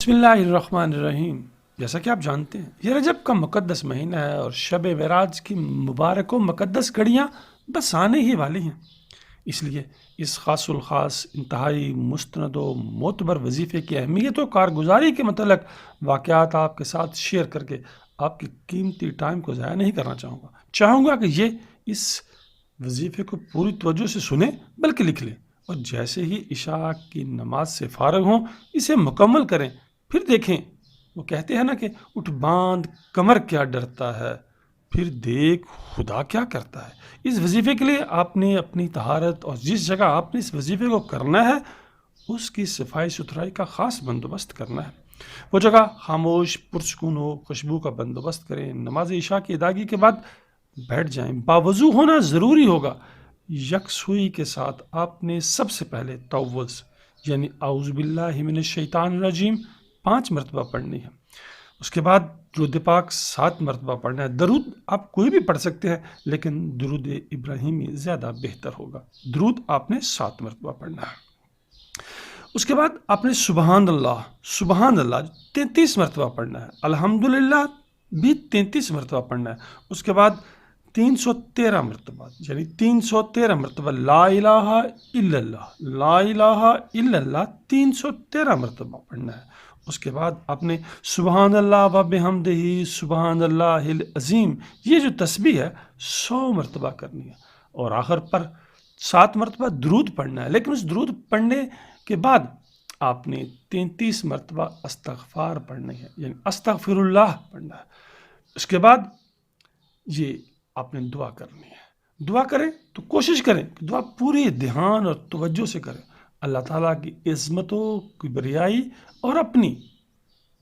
بسم اللہ الرحمن الرحیم۔ جیسا کہ آپ جانتے ہیں یہ رجب کا مقدس مہینہ ہے اور شب معراج کی مبارک و مقدس گھڑیاں بس آنے ہی والی ہیں۔ اس لیے اس خاص الخاص انتہائی مستند و معتبر وظیفے کی اہمیت و کارگزاری کے متعلق واقعات آپ کے ساتھ شیئر کر کے آپ کی قیمتی ٹائم کو ضائع نہیں کرنا چاہوں گا کہ یہ اس وظیفے کو پوری توجہ سے سنیں بلکہ لکھ لیں، اور جیسے ہی عشاء کی نماز سے فارغ ہوں اسے مکمل کریں۔ پھر دیکھیں، وہ کہتے ہیں نا کہ اٹھ باندھ کمر کیا ڈرتا ہے، پھر دیکھ خدا کیا کرتا ہے۔ اس وظیفے کے لیے آپ نے اپنی طہارت اور جس جگہ آپ نے اس وظیفے کو کرنا ہے اس کی صفائی ستھرائی کا خاص بندوبست کرنا ہے۔ وہ جگہ خاموش پرسکون ہو، خوشبو کا بندوبست کریں۔ نماز عشاء کی ادائیگی کے بعد بیٹھ جائیں۔ باوضو ہونا ضروری ہوگا۔ یکسوئی کے ساتھ آپ نے سب سے پہلے تعوذ یعنی اعوذ باللہ من الشیطان الرجیم 5 مرتبہ پڑھنی ہے۔ اس کے بعد درود پاک 7 مرتبہ پڑھنا ہے۔ درود آپ کوئی بھی پڑھ سکتے ہیں لیکن درود ابراہیمی زیادہ بہتر ہوگا۔ درود آپ نے 7 مرتبہ پڑھنا ہے۔ اس کے بعد آپ نے سبحان اللہ 33 مرتبہ پڑھنا ہے۔ الحمدللہ بھی 33 مرتبہ پڑھنا ہے۔ اس کے بعد 313 مرتبہ یعنی 313 مرتبہ لا الہ الا اللہ 313 مرتبہ پڑھنا ہے۔ اس کے بعد آپ نے سبحان اللہ و بحمدہ سبحان اللہ العظیم یہ جو تسبیح ہے 100 مرتبہ کرنی ہے، اور آخر پر 7 مرتبہ درود پڑھنا ہے۔ لیکن اس درود پڑھنے کے بعد آپ نے 33 مرتبہ استغفار پڑھنی ہے، یعنی استغفر اللہ پڑھنا ہے۔ اس کے بعد یہ آپ نے دعا کرنی ہے۔ دعا کریں تو کوشش کریں کہ دعا پوری دھیان اور توجہ سے کریں۔ اللہ تعالیٰ کی عظمتوں کی بریائی اور اپنی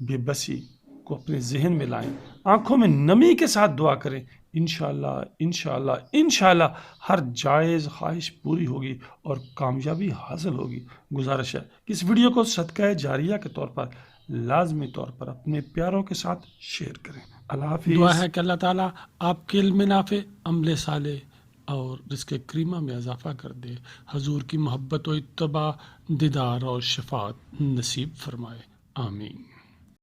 بے بسی کو اپنے ذہن میں لائیں، آنکھوں میں نمی کے ساتھ دعا کریں۔ انشاءاللہ ہر جائز خواہش پوری ہوگی اور کامیابی حاصل ہوگی۔ گزارش ہے کہ اس ویڈیو کو صدقہ جاریہ کے طور پر لازمی طور پر اپنے پیاروں کے ساتھ شیئر کریں۔ اللہ حافظ۔ دعا ہے کہ اللہ تعالیٰ آپ کے علم نافع، عمل صالح اور رزق کریمہ میں اضافہ کر دے، حضور کی محبت و اتباع، دیدار اور شفاعت نصیب فرمائے، آمین۔